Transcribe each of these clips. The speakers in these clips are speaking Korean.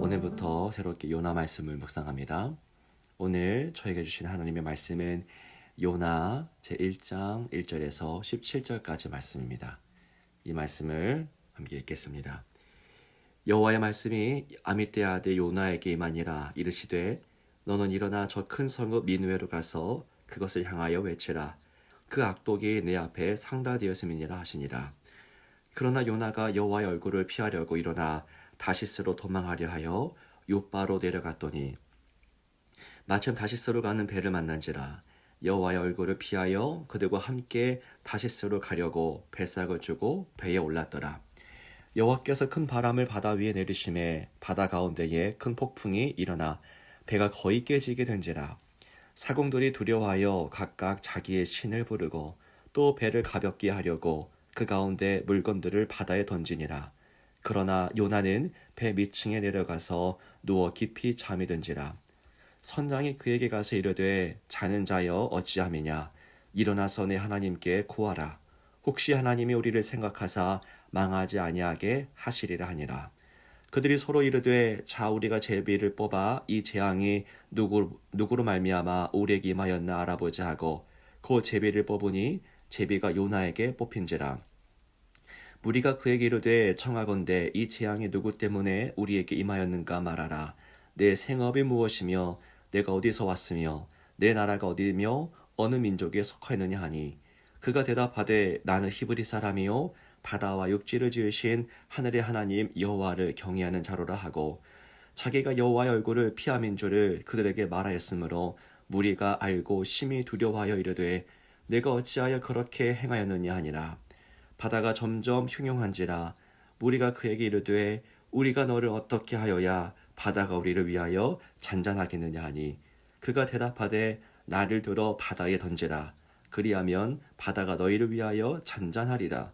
오늘부터 새롭게 요나 말씀을 묵상합니다. 오늘 저에게 주신 하나님의 말씀은 요나 제1장 1절에서 17절까지 말씀입니다. 이 말씀을 함께 읽겠습니다. 여호와의 말씀이 아미떼 아들 요나에게 임하니라. 이르시되 너는 일어나 저 큰 성읍 니느웨로 가서 그것을 향하여 외치라. 그 악독이 내 앞에 상달되었음이니라 하시니라. 그러나 요나가 여호와의 얼굴을 피하려고 일어나 다시스로 도망하려 하여 욥바로 내려갔더니 마침 다시스로 가는 배를 만난지라. 여호와의 얼굴을 피하여 그들과 함께 다시스로 가려고 배삭을 주고 배에 올랐더라. 여호와께서 큰 바람을 바다 위에 내리심에 바다 가운데에 큰 폭풍이 일어나 배가 거의 깨지게 된지라. 사공들이 두려워하여 각각 자기의 신을 부르고 또 배를 가볍게 하려고 그 가운데 물건들을 바다에 던지니라. 그러나 요나는 배 밑층에 내려가서 누워 깊이 잠이 든지라. 선장이 그에게 가서 이르되 자는 자여 어찌함이냐. 일어나서 내 하나님께 구하라. 혹시 하나님이 우리를 생각하사 망하지 아니하게 하시리라 하니라. 그들이 서로 이르되 자 우리가 제비를 뽑아 이 재앙이 누구로 말미암아 우리에게 임하였나 알아보자 하고 그 제비를 뽑으니 제비가 요나에게 뽑힌지라. 무리가 그에게 이르되 청하건대 이 재앙이 누구 때문에 우리에게 임하였는가 말하라. 내 생업이 무엇이며 내가 어디서 왔으며 내 나라가 어디며 어느 민족에 속하였느냐 하니 그가 대답하되 나는 히브리 사람이요 바다와 육지를 지으신 하늘의 하나님 여호와를 경외하는 자로라 하고 자기가 여호와의 얼굴을 피함인 줄을 그들에게 말하였으므로 무리가 알고 심히 두려워하여 이르되 내가 어찌하여 그렇게 행하였느냐 하니라. 바다가 점점 흉흉한지라. 무리가 그에게 이르되 우리가 너를 어떻게 하여야 바다가 우리를 위하여 잔잔하겠느냐 하니 그가 대답하되 나를 들어 바다에 던지라. 그리하면 바다가 너희를 위하여 잔잔하리라.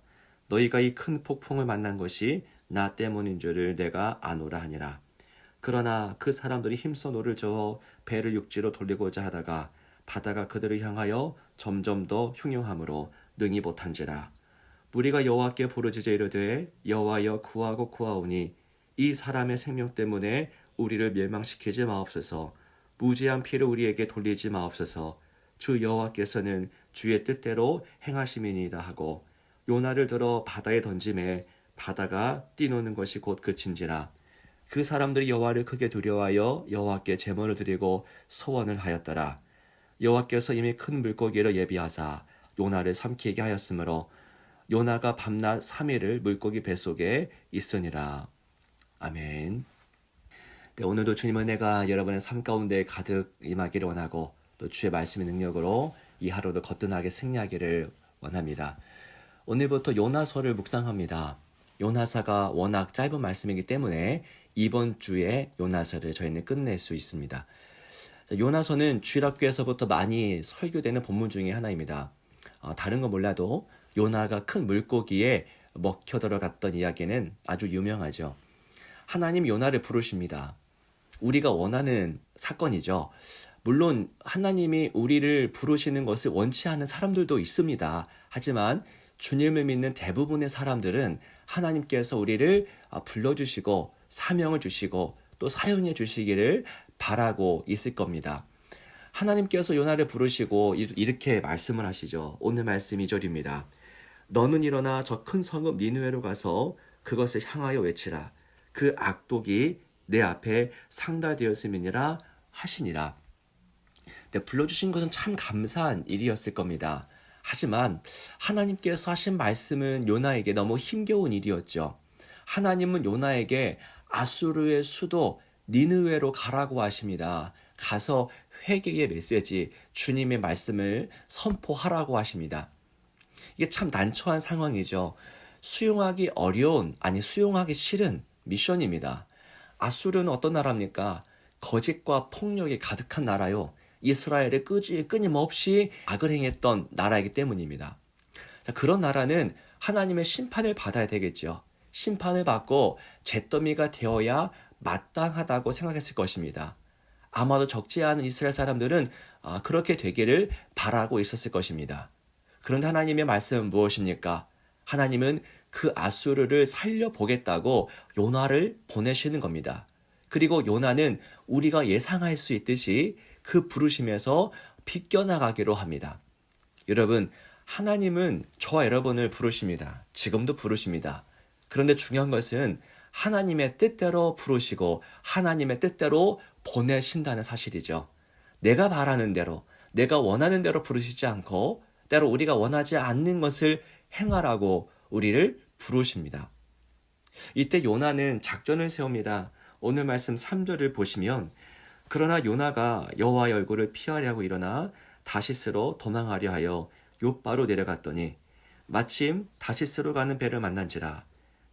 너희가 이 큰 폭풍을 만난 것이 나 때문인 줄을 내가 아노라 하니라. 그러나 그 사람들이 힘써 노를 저어 배를 육지로 돌리고자 하다가 바다가 그들을 향하여 점점 더 흉흉함으로 능히 못한지라. 무리가 여호와께 부르짖어 이르되 여호와여 구하고 구하오니 이 사람의 생명 때문에 우리를 멸망시키지 마옵소서. 무지한 피를 우리에게 돌리지 마옵소서. 주 여호와께서는 주의 뜻대로 행하심이니이다 하고 요나를 들어 바다에 던짐에 바다가 뛰노는 것이 곧 그친지라. 그 사람들이 여호와를 크게 두려워하여 여호와께 제물을 드리고 소원을 하였더라. 여호와께서 이미 큰 물고기를 예비하사 요나를 삼키게 하였으므로 요나가 밤낮 3일을 물고기 뱃속에 있으니라. 아멘. 네, 오늘도 주님의 은혜가 여러분의 삶 가운데 가득 임하기를 원하고 또 주의 말씀의 능력으로 이 하루도 거뜬하게 승리하기를 원합니다. 오늘부터 요나서를 묵상합니다. 요나서가 워낙 짧은 말씀이기 때문에 이번 주에 요나서를 저희는 끝낼 수 있습니다. 요나서는 주일학교에서부터 많이 설교되는 본문 중에 하나입니다. 다른 건 몰라도 요나가 큰 물고기에 먹혀 들어갔던 이야기는 아주 유명하죠. 하나님 요나를 부르십니다. 우리가 원하는 사건이죠. 물론 하나님이 우리를 부르시는 것을 원치 않는 사람들도 있습니다. 하지만 주님을 믿는 대부분의 사람들은 하나님께서 우리를 불러주시고 사명을 주시고 또 사용해 주시기를 바라고 있을 겁니다. 하나님께서 요나를 부르시고 이렇게 말씀을 하시죠. 오늘 말씀 2절입니다. 너는 일어나 저 큰 성읍 니느웨로 가서 그것을 향하여 외치라. 그 악독이 내 앞에 상달되었음이니라 하시니라. 네, 불러주신 것은 참 감사한 일이었을 겁니다. 하지만 하나님께서 하신 말씀은 요나에게 너무 힘겨운 일이었죠. 하나님은 요나에게 아수르의 수도 니느웨로 가라고 하십니다. 가서 회개의 메시지, 주님의 말씀을 선포하라고 하십니다. 이게 참 난처한 상황이죠. 수용하기 어려운, 수용하기 싫은 미션입니다. 아수르는 어떤 나라입니까? 거짓과 폭력이 가득한 나라요. 이스라엘에 끊임없이 악을 행했던 나라이기 때문입니다. 자, 그런 나라는 하나님의 심판을 받아야 되겠죠. 심판을 받고 잿더미가 되어야 마땅하다고 생각했을 것입니다. 아마도 적지 않은 이스라엘 사람들은 그렇게 되기를 바라고 있었을 것입니다. 그런데 하나님의 말씀은 무엇입니까? 하나님은 그 아수르를 살려보겠다고 요나를 보내시는 겁니다. 그리고 요나는 우리가 예상할 수 있듯이 그 부르심에서 비껴나가기로 합니다. 여러분, 하나님은 저와 여러분을 부르십니다. 지금도 부르십니다. 그런데 중요한 것은 하나님의 뜻대로 부르시고 하나님의 뜻대로 보내신다는 사실이죠. 내가 바라는 대로, 내가 원하는 대로 부르시지 않고 때로 우리가 원하지 않는 것을 행하라고 우리를 부르십니다. 이때 요나는 작전을 세웁니다. 오늘 말씀 3절을 보시면 그러나 요나가 여호와의 얼굴을 피하려고 일어나 다시스로 도망하려 하여 욥바로 내려갔더니 마침 다시스로 가는 배를 만난지라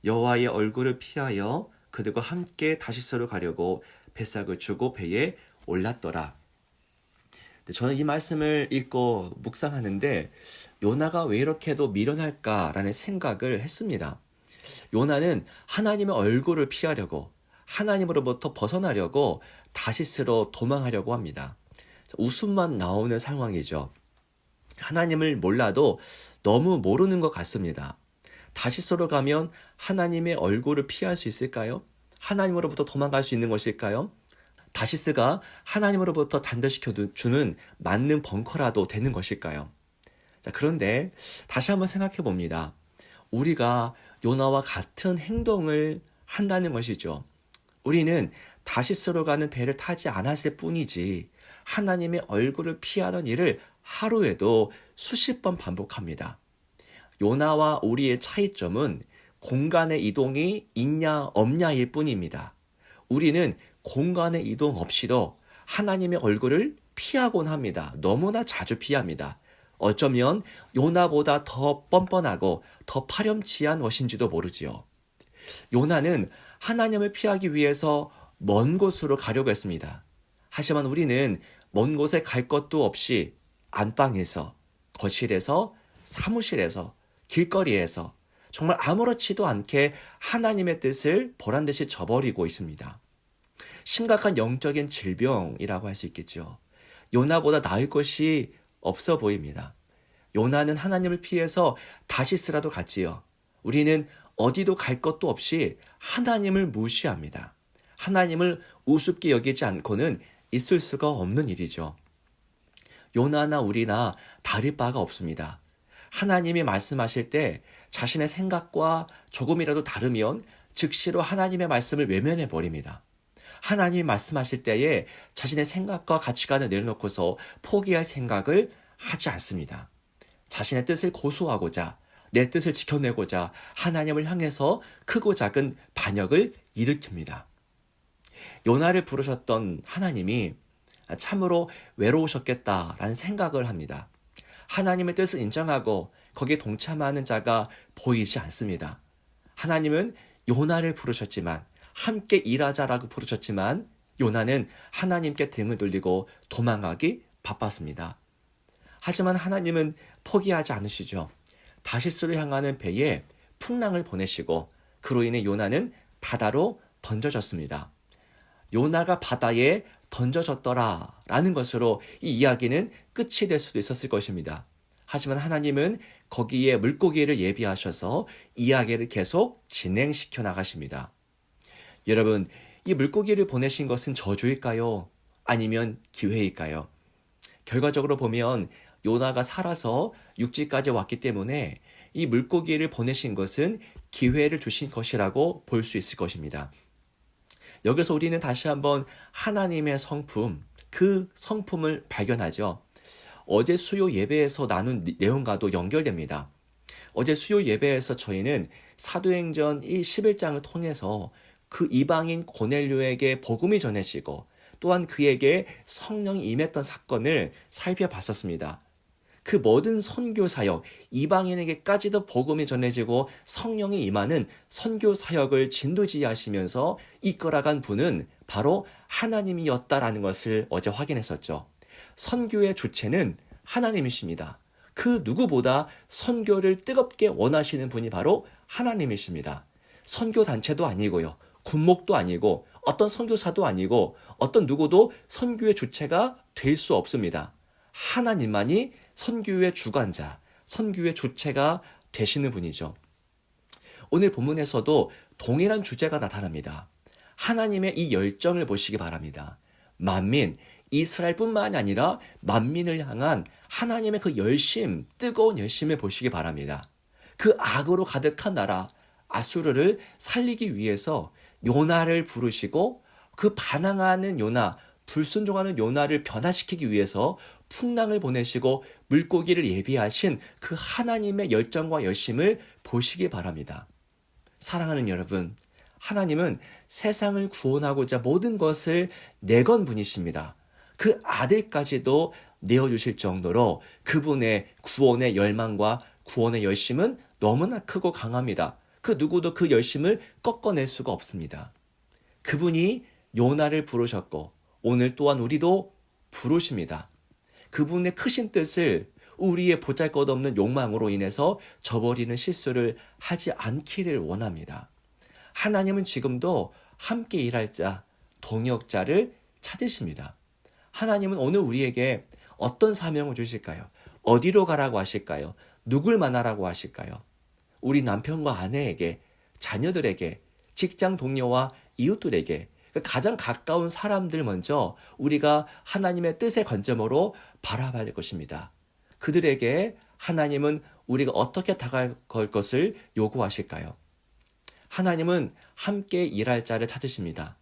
여호와의 얼굴을 피하여 그들과 함께 다시스로 가려고 뱃삭을 주고 배에 올랐더라. 저는 이 말씀을 읽고 묵상하는데 요나가 왜 이렇게도 미련할까라는 생각을 했습니다. 요나는 하나님의 얼굴을 피하려고 하나님으로부터 벗어나려고 다시스로 도망하려고 합니다. 웃음만 나오는 상황이죠. 하나님을 몰라도 너무 모르는 것 같습니다. 다시스로 가면 하나님의 얼굴을 피할 수 있을까요? 하나님으로부터 도망갈 수 있는 것일까요? 다시스가 하나님으로부터 단절시켜주는 맞는 벙커라도 되는 것일까요? 자, 그런데 다시 한번 생각해 봅니다. 우리가 요나와 같은 행동을 한다는 것이죠. 우리는 다시스로 가는 배를 타지 않았을 뿐이지 하나님의 얼굴을 피하던 일을 하루에도 수십 번 반복합니다. 요나와 우리의 차이점은 공간의 이동이 있냐 없냐일 뿐입니다. 우리는 공간의 이동 없이도 하나님의 얼굴을 피하곤 합니다. 너무나 자주 피합니다. 어쩌면 요나보다 더 뻔뻔하고 더 파렴치한 것인지도 모르지요. 요나는 하나님을 피하기 위해서 먼 곳으로 가려고 했습니다. 하지만 우리는 먼 곳에 갈 것도 없이 안방에서, 거실에서, 사무실에서, 길거리에서 정말 아무렇지도 않게 하나님의 뜻을 보란듯이 저버리고 있습니다. 심각한 영적인 질병이라고 할 수 있겠죠. 요나보다 나을 것이 없어 보입니다. 요나는 하나님을 피해서 다시스라도 갔지요. 우리는 어디도 갈 것도 없이 하나님을 무시합니다. 하나님을 우습게 여기지 않고는 있을 수가 없는 일이죠. 요나나 우리나 다를 바가 없습니다. 하나님이 말씀하실 때 자신의 생각과 조금이라도 다르면 즉시로 하나님의 말씀을 외면해 버립니다. 하나님이 말씀하실 때에 자신의 생각과 가치관을 내려놓고서 포기할 생각을 하지 않습니다. 자신의 뜻을 고수하고자, 내 뜻을 지켜내고자 하나님을 향해서 크고 작은 반역을 일으킵니다. 요나를 부르셨던 하나님이 참으로 외로우셨겠다라는 생각을 합니다. 하나님의 뜻을 인정하고 거기에 동참하는 자가 보이지 않습니다. 하나님은 요나를 부르셨지만 함께 일하자라고 부르셨지만 요나는 하나님께 등을 돌리고 도망가기 바빴습니다. 하지만 하나님은 포기하지 않으시죠. 다시스로 향하는 배에 풍랑을 보내시고 그로 인해 요나는 바다로 던져졌습니다. 요나가 바다에 던져졌더라 라는 것으로 이 이야기는 끝이 될 수도 있었을 것입니다. 하지만 하나님은 거기에 물고기를 예비하셔서 이야기를 계속 진행시켜 나가십니다. 여러분, 이 물고기를 보내신 것은 저주일까요? 아니면 기회일까요? 결과적으로 보면 요나가 살아서 육지까지 왔기 때문에 이 물고기를 보내신 것은 기회를 주신 것이라고 볼 수 있을 것입니다. 여기서 우리는 다시 한번 하나님의 성품, 그 성품을 발견하죠. 어제 수요 예배에서 나눈 내용과도 연결됩니다. 어제 수요 예배에서 저희는 사도행전 이 11장을 통해서 그 이방인 고넬료에게 복음이 전해지고 또한 그에게 성령이 임했던 사건을 살펴봤었습니다. 그 모든 선교 사역, 이방인에게까지도 복음이 전해지고 성령이 임하는 선교 사역을 진두지휘하시면서 이끌어간 분은 바로 하나님이었다라는 것을 어제 확인했었죠. 선교의 주체는 하나님이십니다. 그 누구보다 선교를 뜨겁게 원하시는 분이 바로 하나님이십니다. 선교 단체도 아니고요. 군목도 아니고 어떤 선교사도 아니고 어떤 누구도 선교의 주체가 될 수 없습니다. 하나님만이 선교의 주관자, 선교의 주체가 되시는 분이죠. 오늘 본문에서도 동일한 주제가 나타납니다. 하나님의 이 열정을 보시기 바랍니다. 만민, 이스라엘뿐만이 아니라 만민을 향한 하나님의 그 열심, 뜨거운 열심을 보시기 바랍니다. 그 악으로 가득한 나라 아수르를 살리기 위해서 요나를 부르시고 그 반항하는 요나, 불순종하는 요나를 변화시키기 위해서 풍랑을 보내시고 물고기를 예비하신 그 하나님의 열정과 열심을 보시기 바랍니다. 사랑하는 여러분, 하나님은 세상을 구원하고자 모든 것을 내건 분이십니다. 그 아들까지도 내어주실 정도로 그분의 구원의 열망과 구원의 열심은 너무나 크고 강합니다. 그 누구도 그 열심을 꺾어낼 수가 없습니다. 그분이 요나를 부르셨고 오늘 또한 우리도 부르십니다. 그분의 크신 뜻을 우리의 보잘것없는 욕망으로 인해서 저버리는 실수를 하지 않기를 원합니다. 하나님은 지금도 함께 일할 자, 동역자를 찾으십니다. 하나님은 오늘 우리에게 어떤 사명을 주실까요? 어디로 가라고 하실까요? 누굴 만나라고 하실까요? 우리 남편과 아내에게, 자녀들에게, 직장 동료와 이웃들에게, 가장 가까운 사람들 먼저 우리가 하나님의 뜻의 관점으로 바라봐야 할 것입니다. 그들에게 하나님은 우리가 어떻게 다가갈 것을 요구하실까요? 하나님은 함께 일할 자를 찾으십니다.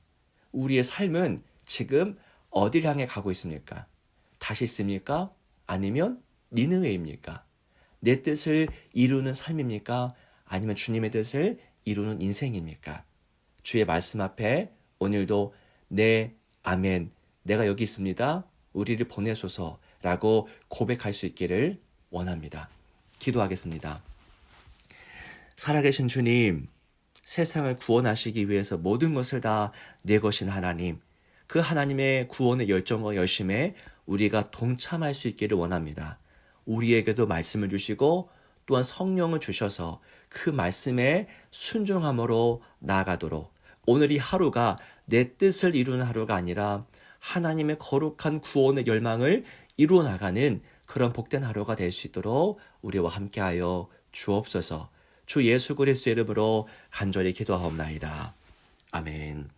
우리의 삶은 지금 어디를 향해 가고 있습니까? 다시스입니까? 아니면 니느웨입니까? 내 뜻을 이루는 삶입니까? 아니면 주님의 뜻을 이루는 인생입니까? 주의 말씀 앞에 오늘도 네, 아멘, 내가 여기 있습니다. 우리를 보내소서라고 고백할 수 있기를 원합니다. 기도하겠습니다. 살아계신 주님, 세상을 구원하시기 위해서 모든 것을 다 내거신 하나님, 그 하나님의 구원의 열정과 열심에 우리가 동참할 수 있기를 원합니다. 우리에게도 말씀을 주시고 또한 성령을 주셔서 그 말씀에 순종함으로 나아가도록 오늘 이 하루가 내 뜻을 이루는 하루가 아니라 하나님의 거룩한 구원의 열망을 이루어 나가는 그런 복된 하루가 될 수 있도록 우리와 함께하여 주옵소서. 주 예수 그리스도의 이름으로 간절히 기도하옵나이다. 아멘.